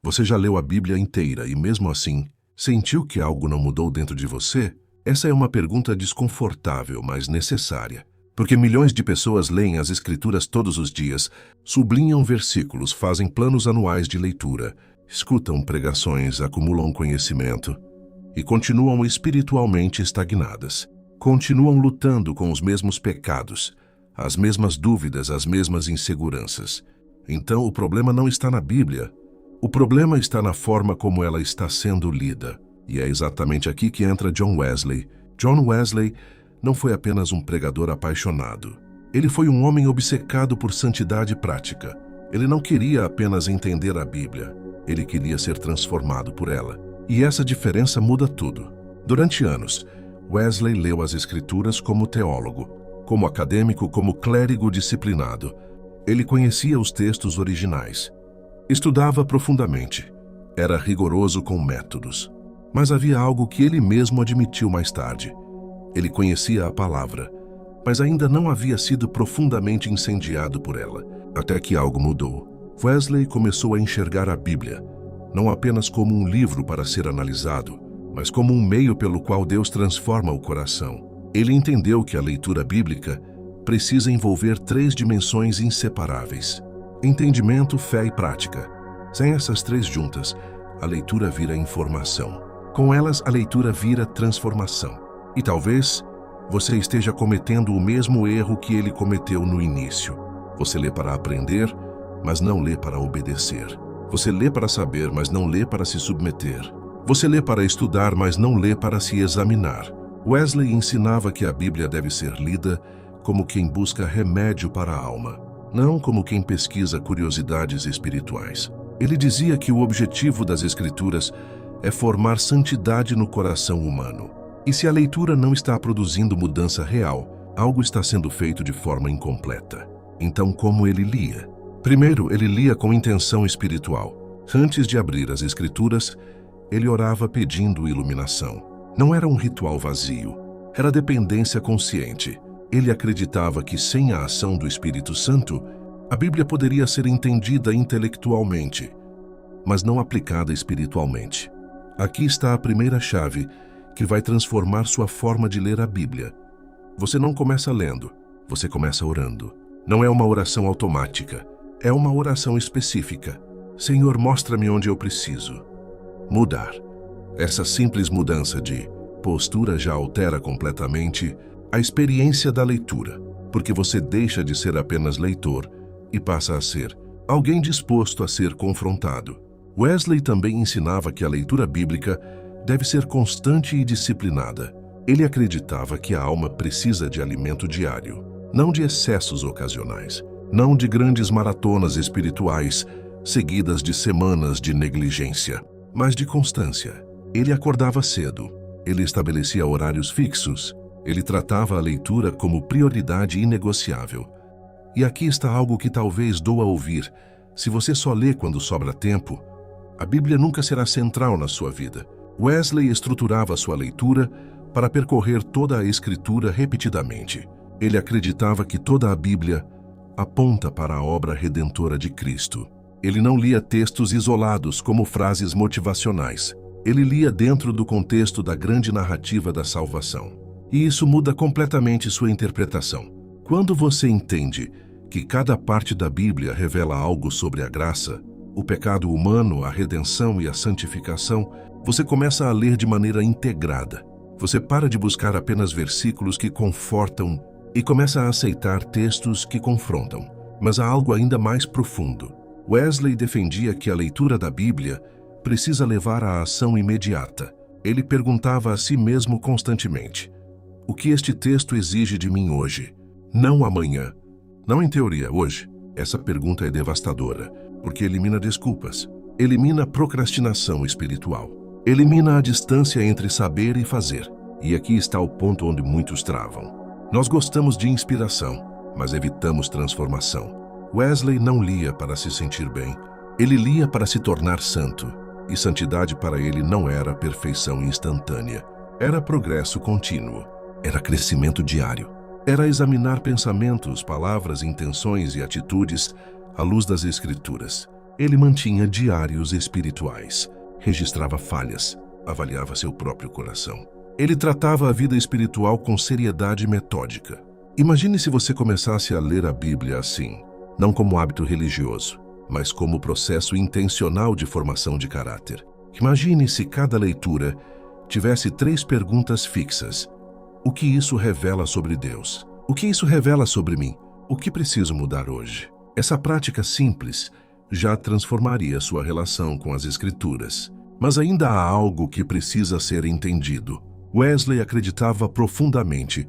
Você já leu a Bíblia inteira e, mesmo assim, sentiu que algo não mudou dentro de você? Essa é uma pergunta desconfortável, mas necessária. Porque milhões de pessoas leem as Escrituras todos os dias, sublinham versículos, fazem planos anuais de leitura, escutam pregações, acumulam conhecimento e continuam espiritualmente estagnadas. Continuam lutando com os mesmos pecados, as mesmas dúvidas, as mesmas inseguranças. Então, o problema não está na Bíblia. O problema está na forma como ela está sendo lida. E é exatamente aqui que entra John Wesley. John Wesley não foi apenas um pregador apaixonado. Ele foi um homem obcecado por santidade prática. Ele não queria apenas entender a Bíblia. Ele queria ser transformado por ela. E essa diferença muda tudo. Durante anos, Wesley leu as Escrituras como teólogo, como acadêmico, como clérigo disciplinado. Ele conhecia os textos originais. Estudava profundamente. Era rigoroso com métodos. Mas havia algo que ele mesmo admitiu mais tarde. Ele conhecia a palavra, mas ainda não havia sido profundamente incendiado por ela, até que algo mudou. Wesley começou a enxergar a Bíblia, não apenas como um livro para ser analisado, mas como um meio pelo qual Deus transforma o coração. Ele entendeu que a leitura bíblica precisa envolver 3 dimensões inseparáveis: entendimento, fé e prática. Sem essas 3 juntas, a leitura vira informação. Com elas, a leitura vira transformação. E talvez você esteja cometendo o mesmo erro que ele cometeu no início. Você lê para aprender, mas não lê para obedecer. Você lê para saber, mas não lê para se submeter. Você lê para estudar, mas não lê para se examinar. Wesley ensinava que a Bíblia deve ser lida como quem busca remédio para a alma, não como quem pesquisa curiosidades espirituais. Ele dizia que o objetivo das Escrituras é formar santidade no coração humano. E se a leitura não está produzindo mudança real, algo está sendo feito de forma incompleta. Então, como ele lia? Primeiro, ele lia com intenção espiritual. Antes de abrir as Escrituras, ele orava pedindo iluminação. Não era um ritual vazio, era dependência consciente. Ele acreditava que sem a ação do Espírito Santo, a Bíblia poderia ser entendida intelectualmente, mas não aplicada espiritualmente. Aqui está a primeira chave que vai transformar sua forma de ler a Bíblia. Você não começa lendo, você começa orando. Não é uma oração automática, é uma oração específica. Senhor, mostra-me onde eu preciso mudar. Essa simples mudança de postura já altera completamente a experiência da leitura, porque você deixa de ser apenas leitor e passa a ser alguém disposto a ser confrontado. Wesley também ensinava que a leitura bíblica deve ser constante e disciplinada. Ele acreditava que a alma precisa de alimento diário, não de excessos ocasionais, não de grandes maratonas espirituais seguidas de semanas de negligência, mas de constância. Ele acordava cedo, ele estabelecia horários fixos, ele tratava a leitura como prioridade inegociável. E aqui está algo que talvez doa ouvir. Se você só lê quando sobra tempo, a Bíblia nunca será central na sua vida. Wesley estruturava sua leitura para percorrer toda a Escritura repetidamente. Ele acreditava que toda a Bíblia aponta para a obra redentora de Cristo. Ele não lia textos isolados como frases motivacionais. Ele lia dentro do contexto da grande narrativa da salvação. E isso muda completamente sua interpretação. Quando você entende que cada parte da Bíblia revela algo sobre a graça, o pecado humano, a redenção e a santificação, você começa a ler de maneira integrada. Você para de buscar apenas versículos que confortam e começa a aceitar textos que confrontam. Mas há algo ainda mais profundo. Wesley defendia que a leitura da Bíblia precisa levar à ação imediata. Ele perguntava a si mesmo constantemente: o que este texto exige de mim hoje? Não amanhã. Não em teoria, hoje. Essa pergunta é devastadora, porque elimina desculpas, elimina procrastinação espiritual, elimina a distância entre saber e fazer. E aqui está o ponto onde muitos travam. Nós gostamos de inspiração, mas evitamos transformação. Wesley não lia para se sentir bem, ele lia para se tornar santo. E santidade para ele não era perfeição instantânea, era progresso contínuo, era crescimento diário. Era examinar pensamentos, palavras, intenções e atitudes à luz das Escrituras. Ele mantinha diários espirituais, registrava falhas, avaliava seu próprio coração. Ele tratava a vida espiritual com seriedade metódica. Imagine se você começasse a ler a Bíblia assim, não como hábito religioso, mas como processo intencional de formação de caráter. Imagine se cada leitura tivesse 3 perguntas fixas. O que isso revela sobre Deus? O que isso revela sobre mim? O que preciso mudar hoje? Essa prática simples já transformaria sua relação com as Escrituras. Mas ainda há algo que precisa ser entendido. Wesley acreditava profundamente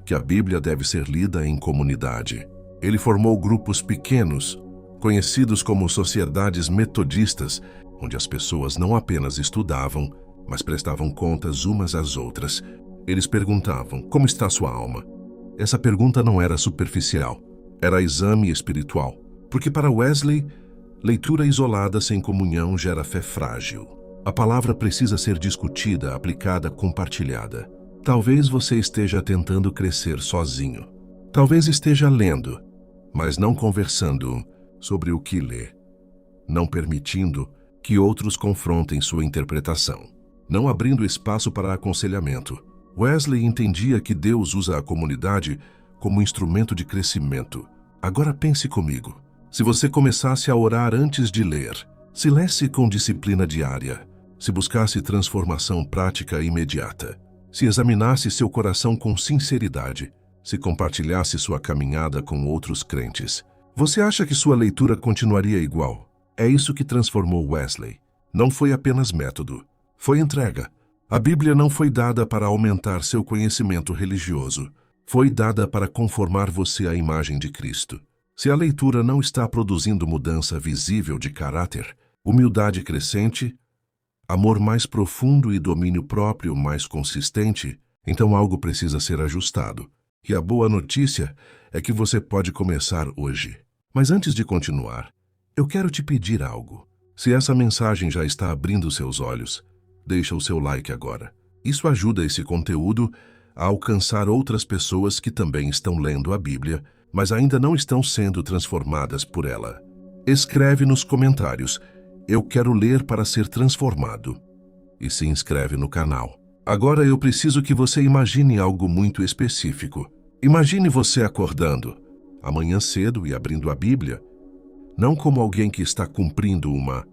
que a Bíblia deve ser lida em comunidade. Ele formou grupos pequenos, conhecidos como sociedades metodistas, onde as pessoas não apenas estudavam, mas prestavam contas umas às outras. Eles perguntavam: como está sua alma? Essa pergunta não era superficial, era exame espiritual, porque para Wesley, leitura isolada sem comunhão gera fé frágil. A palavra precisa ser discutida, aplicada, compartilhada. Talvez você esteja tentando crescer sozinho. Talvez esteja lendo, mas não conversando sobre o que lê. Não permitindo que outros confrontem sua interpretação. Não abrindo espaço para aconselhamento. Wesley entendia que Deus usa a comunidade como instrumento de crescimento. Agora pense comigo. Se você começasse a orar antes de ler, se lesse com disciplina diária, se buscasse transformação prática imediata, se examinasse seu coração com sinceridade, se compartilhasse sua caminhada com outros crentes, você acha que sua leitura continuaria igual? É isso que transformou Wesley. Não foi apenas método, foi entrega. A Bíblia não foi dada para aumentar seu conhecimento religioso, foi dada para conformar você à imagem de Cristo. Se a leitura não está produzindo mudança visível de caráter, humildade crescente, amor mais profundo e domínio próprio mais consistente, então algo precisa ser ajustado. E a boa notícia é que você pode começar hoje. Mas antes de continuar, eu quero te pedir algo. Se essa mensagem já está abrindo seus olhos, deixa o seu like agora. Isso ajuda esse conteúdo a alcançar outras pessoas que também estão lendo a Bíblia, mas ainda não estão sendo transformadas por ela. Escreve nos comentários: eu quero ler para ser transformado. E se inscreve no canal. Agora eu preciso que você imagine algo muito específico. Imagine você acordando amanhã cedo e abrindo a Bíblia, não como alguém que está cumprindo uma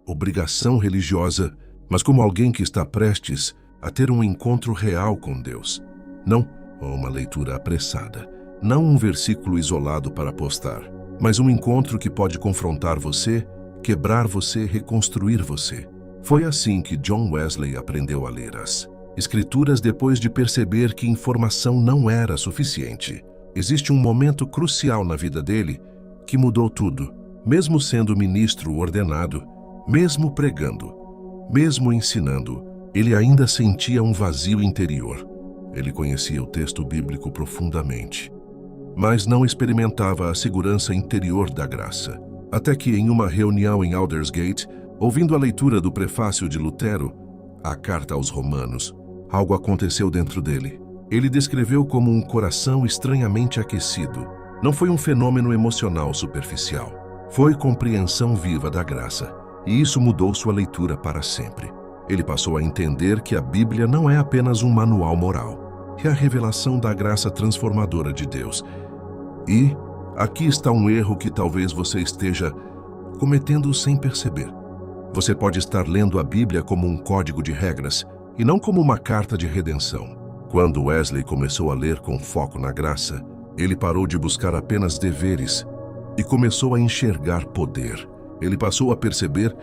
obrigação religiosa, mas como alguém que está prestes a ter um encontro real com Deus. Não uma leitura apressada, não um versículo isolado para postar, mas um encontro que pode confrontar você, quebrar você, reconstruir você. Foi assim que John Wesley aprendeu a ler as Escrituras depois de perceber que informação não era suficiente. Existe um momento crucial na vida dele que mudou tudo. Mesmo sendo ministro ordenado, mesmo pregando, mesmo ensinando, ele ainda sentia um vazio interior. Ele conhecia o texto bíblico profundamente, mas não experimentava a segurança interior da graça. Até que em uma reunião em Aldersgate, ouvindo a leitura do prefácio de Lutero, a carta aos Romanos, algo aconteceu dentro dele. Ele descreveu como um coração estranhamente aquecido. Não foi um fenômeno emocional superficial. Foi compreensão viva da graça. E isso mudou sua leitura para sempre. Ele passou a entender que a Bíblia não é apenas um manual moral. É a revelação da graça transformadora de Deus. E aqui está um erro que talvez você esteja cometendo sem perceber. Você pode estar lendo a Bíblia como um código de regras e não como uma carta de redenção. Quando Wesley começou a ler com foco na graça, ele parou de buscar apenas deveres e começou a enxergar poder. Ele passou a perceber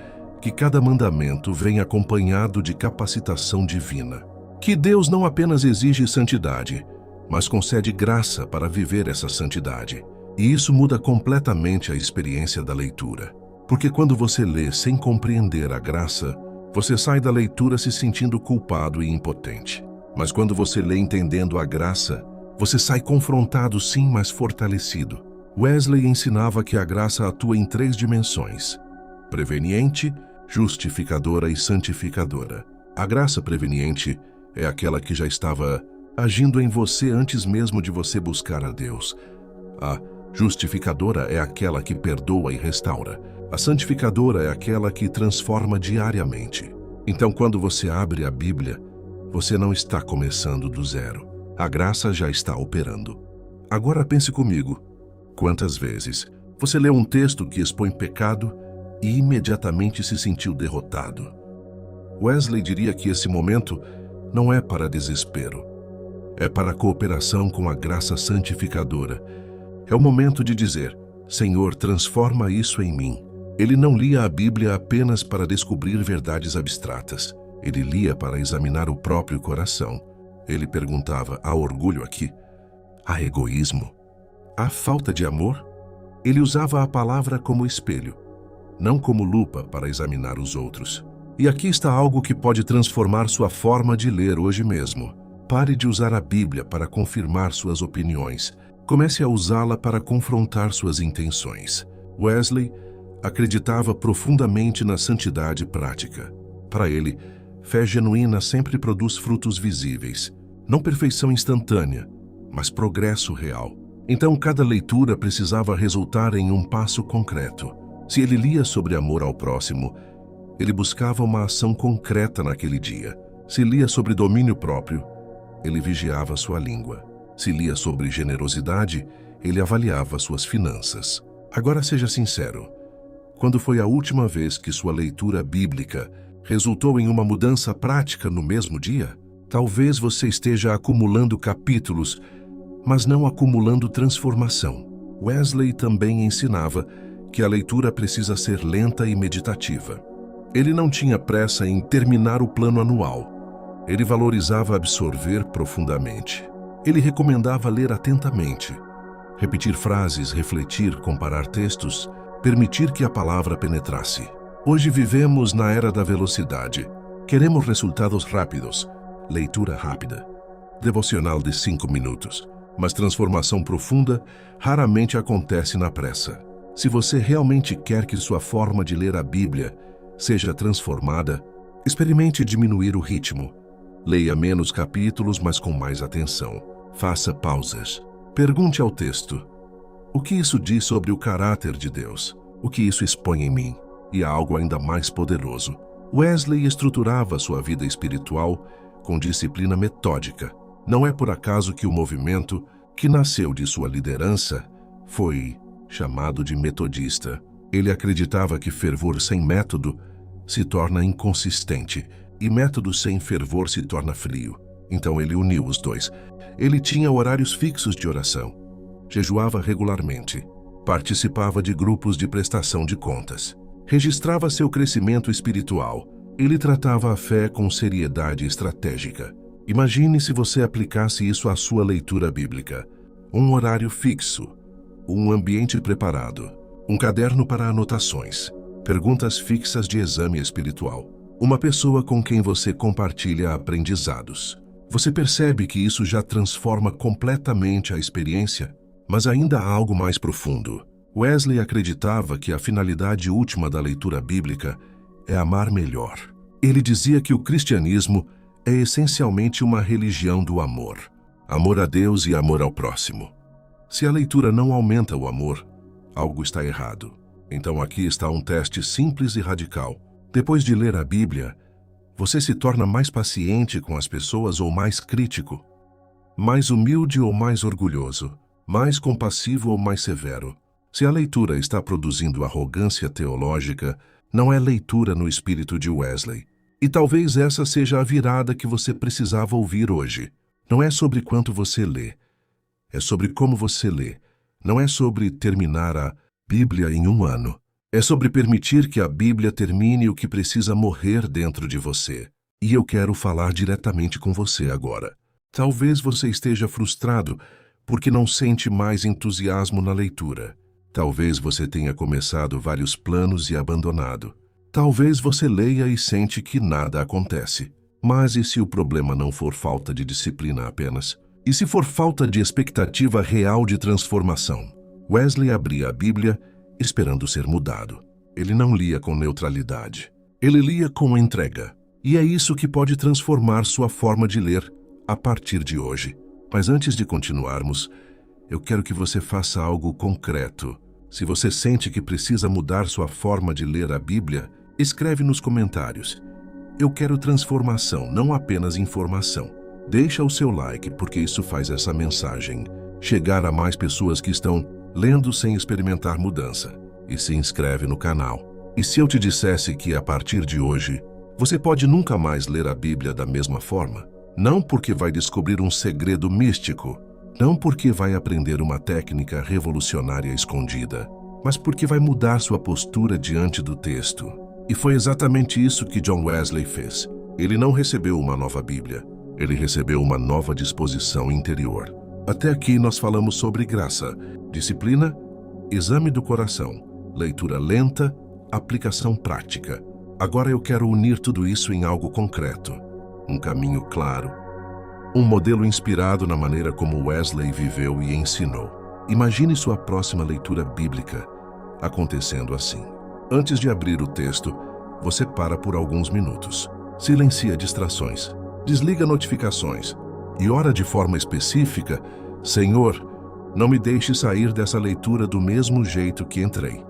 que cada mandamento vem acompanhado de capacitação divina. Que Deus não apenas exige santidade, mas concede graça para viver essa santidade. E isso muda completamente a experiência da leitura. Porque quando você lê sem compreender a graça, você sai da leitura se sentindo culpado e impotente. Mas quando você lê entendendo a graça, você sai confrontado sim, mas fortalecido. Wesley ensinava que a graça atua em 3 dimensões: preveniente, justificadora e santificadora. A graça preveniente é aquela que já estava agindo em você antes mesmo de você buscar a Deus. A Justificadora é aquela que perdoa e restaura. A santificadora é aquela que transforma diariamente. Então, quando você abre a Bíblia, você não está começando do zero. A graça já está operando. Agora pense comigo. Quantas vezes você leu um texto que expõe pecado e imediatamente se sentiu derrotado? Wesley diria que esse momento não é para desespero. É para cooperação com a graça santificadora. É o momento de dizer: Senhor, transforma isso em mim. Ele não lia a Bíblia apenas para descobrir verdades abstratas. Ele lia para examinar o próprio coração. Ele perguntava: há orgulho aqui? Há egoísmo? Há falta de amor? Ele usava a palavra como espelho, não como lupa para examinar os outros. E aqui está algo que pode transformar sua forma de ler hoje mesmo. Pare de usar a Bíblia para confirmar suas opiniões. Comece a usá-la para confrontar suas intenções. Wesley acreditava profundamente na santidade prática. Para ele, fé genuína sempre produz frutos visíveis. Não perfeição instantânea, mas progresso real. Então, cada leitura precisava resultar em um passo concreto. Se ele lia sobre amor ao próximo, ele buscava uma ação concreta naquele dia. Se lia sobre domínio próprio, ele vigiava sua língua. Se lia sobre generosidade, ele avaliava suas finanças. Agora seja sincero. Quando foi a última vez que sua leitura bíblica resultou em uma mudança prática no mesmo dia? Talvez você esteja acumulando capítulos, mas não acumulando transformação. Wesley também ensinava que a leitura precisa ser lenta e meditativa. Ele não tinha pressa em terminar o plano anual. Ele valorizava absorver profundamente. Ele recomendava ler atentamente, repetir frases, refletir, comparar textos, permitir que a palavra penetrasse. Hoje vivemos na era da velocidade. Queremos resultados rápidos, leitura rápida, devocional de 5 minutos. Mas transformação profunda raramente acontece na pressa. Se você realmente quer que sua forma de ler a Bíblia seja transformada, experimente diminuir o ritmo. Leia menos capítulos, mas com mais atenção. Faça pausas. Pergunte ao texto: o que isso diz sobre o caráter de Deus? O que isso expõe em mim? E há algo ainda mais poderoso. Wesley estruturava sua vida espiritual com disciplina metódica. Não é por acaso que o movimento, que nasceu de sua liderança, foi chamado de metodista. Ele acreditava que fervor sem método se torna inconsistente e método sem fervor se torna frio. Então ele uniu os dois. Ele tinha horários fixos de oração, jejuava regularmente, participava de grupos de prestação de contas, registrava seu crescimento espiritual. Ele tratava a fé com seriedade estratégica. Imagine se você aplicasse isso à sua leitura bíblica. Um horário fixo, um ambiente preparado, um caderno para anotações, perguntas fixas de exame espiritual, uma pessoa com quem você compartilha aprendizados. Você percebe que isso já transforma completamente a experiência? Mas ainda há algo mais profundo. Wesley acreditava que a finalidade última da leitura bíblica é amar melhor. Ele dizia que o cristianismo é essencialmente uma religião do amor. Amor a Deus e amor ao próximo. Se a leitura não aumenta o amor, algo está errado. Então aqui está um teste simples e radical. Depois de ler a Bíblia, você se torna mais paciente com as pessoas ou mais crítico? Mais humilde ou mais orgulhoso? Mais compassivo ou mais severo? Se a leitura está produzindo arrogância teológica, não é leitura no espírito de Wesley. E talvez essa seja a virada que você precisava ouvir hoje. Não é sobre quanto você lê, é sobre como você lê. Não é sobre terminar a Bíblia em um ano. É sobre permitir que a Bíblia termine o que precisa morrer dentro de você. E eu quero falar diretamente com você agora. Talvez você esteja frustrado porque não sente mais entusiasmo na leitura. Talvez você tenha começado vários planos e abandonado. Talvez você leia e sente que nada acontece. Mas e se o problema não for falta de disciplina apenas? E se for falta de expectativa real de transformação? Wesley abria a Bíblia esperando ser mudado. Ele não lia com neutralidade. Ele lia com entrega. E é isso que pode transformar sua forma de ler a partir de hoje. Mas antes de continuarmos, Eu quero que você faça algo concreto. Se você sente que precisa mudar sua forma de ler a Bíblia, escreve nos comentários. Eu quero transformação, não apenas informação. Deixa o seu like, porque isso faz essa mensagem chegar a mais pessoas que estão lendo sem experimentar mudança. E se inscreve no canal. E se eu te dissesse que, a partir de hoje, você pode nunca mais ler a Bíblia da mesma forma? Não porque vai descobrir um segredo místico, não porque vai aprender uma técnica revolucionária escondida, mas porque vai mudar sua postura diante do texto. E foi exatamente isso que John Wesley fez. Ele não recebeu uma nova Bíblia, ele recebeu uma nova disposição interior. Até aqui nós falamos sobre graça, disciplina, exame do coração, leitura lenta, aplicação prática. Agora eu quero unir tudo isso em algo concreto, um caminho claro, um modelo inspirado na maneira como Wesley viveu e ensinou. Imagine sua próxima leitura bíblica acontecendo assim. Antes de abrir o texto, você para por alguns minutos. Silencia distrações, desliga notificações e ora de forma específica: Senhor, não me deixe sair dessa leitura do mesmo jeito que entrei.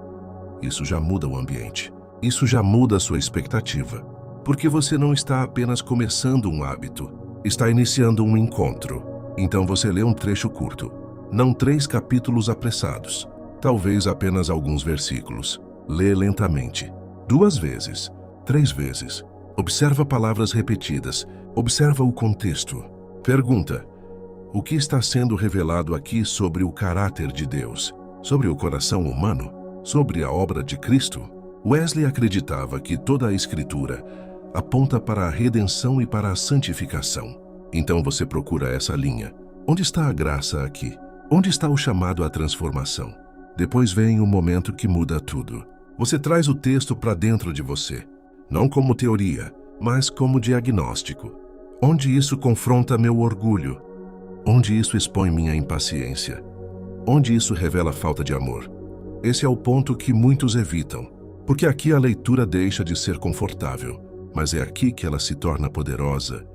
Isso já muda o ambiente. Isso já muda a sua expectativa. Porque você não está apenas começando um hábito, está iniciando um encontro. Então você lê um trecho curto, não 3 capítulos apressados, talvez apenas alguns versículos. Lê lentamente, 2 vezes, 3 vezes. Observa palavras repetidas, observa o contexto. Pergunta: o que está sendo revelado aqui sobre o caráter de Deus? Sobre o coração humano? Sobre a obra de Cristo? Wesley acreditava que toda a Escritura aponta para a redenção e para a santificação. Então você procura essa linha. Onde está a graça aqui? Onde está o chamado à transformação? Depois vem o momento que muda tudo. Você traz o texto para dentro de você, não como teoria, mas como diagnóstico. Onde isso confronta meu orgulho? Onde isso expõe minha impaciência? Onde isso revela falta de amor? Esse é o ponto que muitos evitam, porque aqui a leitura deixa de ser confortável, mas é aqui que ela se torna poderosa.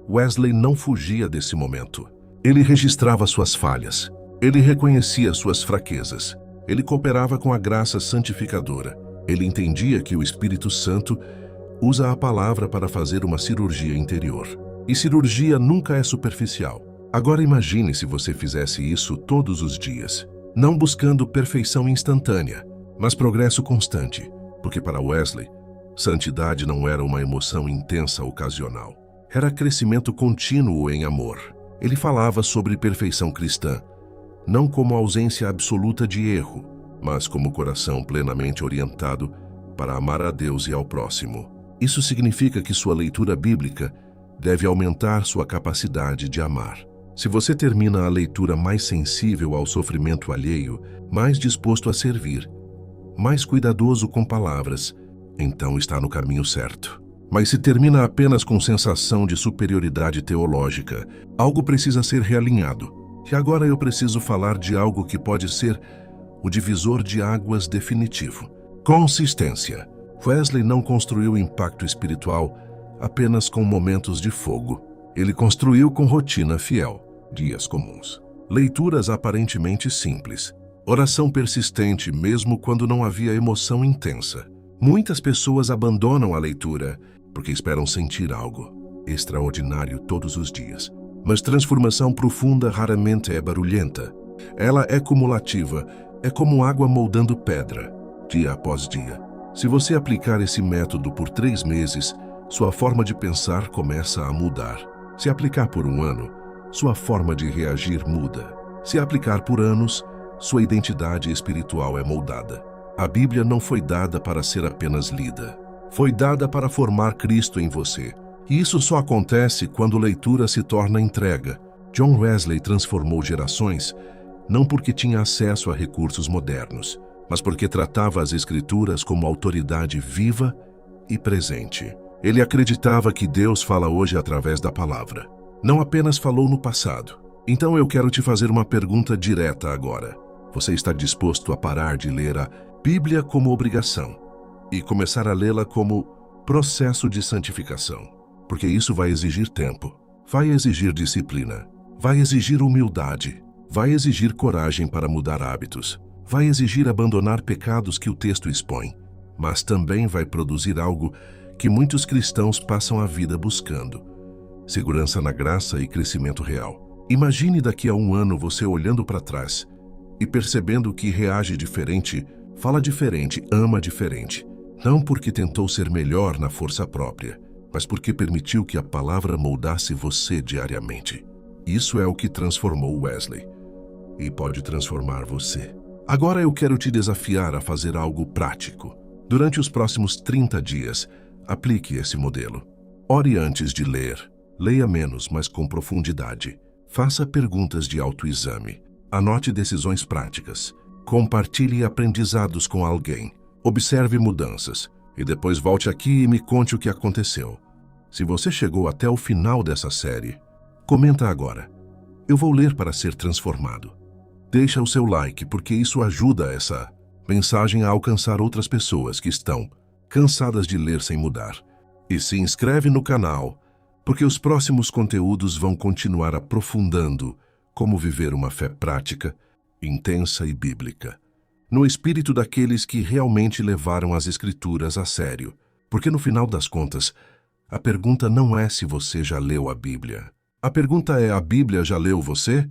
Wesley não fugia desse momento. Ele registrava suas falhas, ele reconhecia suas fraquezas, ele cooperava com a graça santificadora. Ele entendia que o Espírito Santo usa a palavra para fazer uma cirurgia interior. E cirurgia nunca é superficial. Agora imagine se você fizesse isso todos os dias, não buscando perfeição instantânea, mas progresso constante, porque para Wesley, santidade não era uma emoção intensa ocasional. Era crescimento contínuo em amor. Ele falava sobre perfeição cristã, não como ausência absoluta de erro, mas como coração plenamente orientado para amar a Deus e ao próximo. Isso significa que sua leitura bíblica deve aumentar sua capacidade de amar. Se você termina a leitura mais sensível ao sofrimento alheio, mais disposto a servir, mais cuidadoso com palavras, então está no caminho certo. Mas se termina apenas com sensação de superioridade teológica, algo precisa ser realinhado. E agora eu preciso falar de algo que pode ser o divisor de águas definitivo. Consistência. Wesley não construiu impacto espiritual apenas com momentos de fogo. Ele construiu com rotina fiel, dias comuns, leituras aparentemente simples, oração persistente mesmo quando não havia emoção intensa. Muitas pessoas abandonam a leitura porque esperam sentir algo extraordinário todos os dias. Mas transformação profunda raramente é barulhenta. Ela é cumulativa, é como água moldando pedra, dia após dia. Se você aplicar esse método por 3 meses, sua forma de pensar começa a mudar. Se aplicar por 1 ano, sua forma de reagir muda. Se aplicar por anos, sua identidade espiritual é moldada. A Bíblia não foi dada para ser apenas lida. Foi dada para formar Cristo em você. E isso só acontece quando leitura se torna entrega. John Wesley transformou gerações não porque tinha acesso a recursos modernos, mas porque tratava as Escrituras como autoridade viva e presente. Ele acreditava que Deus fala hoje através da palavra. Não apenas falou no passado. Então eu quero te fazer uma pergunta direta agora. Você está disposto a parar de ler a Bíblia como obrigação e começar a lê-la como processo de santificação? Porque isso vai exigir tempo, vai exigir disciplina, vai exigir humildade, Vai exigir coragem para mudar hábitos. Vai exigir abandonar pecados que o texto expõe. Mas também vai produzir algo que muitos cristãos passam a vida buscando: segurança na graça e crescimento real. Imagine daqui a um ano você olhando para trás e percebendo que reage diferente, fala diferente, ama diferente. Não porque tentou ser melhor na força própria, mas porque permitiu que a palavra moldasse você diariamente. Isso é o que transformou Wesley e pode transformar você. Agora eu quero te desafiar a fazer algo prático. Durante os próximos 30 dias, aplique esse modelo. Ore antes de ler. Leia menos, mas com profundidade. Faça perguntas de autoexame. Anote decisões práticas. Compartilhe aprendizados com alguém. Observe mudanças. E depois volte aqui e me conte o que aconteceu. Se você chegou até o final dessa série, comenta agora. Eu vou ler para ser transformado. Deixa o seu like, porque isso ajuda essa mensagem a alcançar outras pessoas que estão cansadas de ler sem mudar. E se inscreve no canal, porque os próximos conteúdos vão continuar aprofundando como viver uma fé prática, intensa e bíblica, no espírito daqueles que realmente levaram as Escrituras a sério. Porque no final das contas, a pergunta não é se você já leu a Bíblia. A pergunta é: a Bíblia já leu você?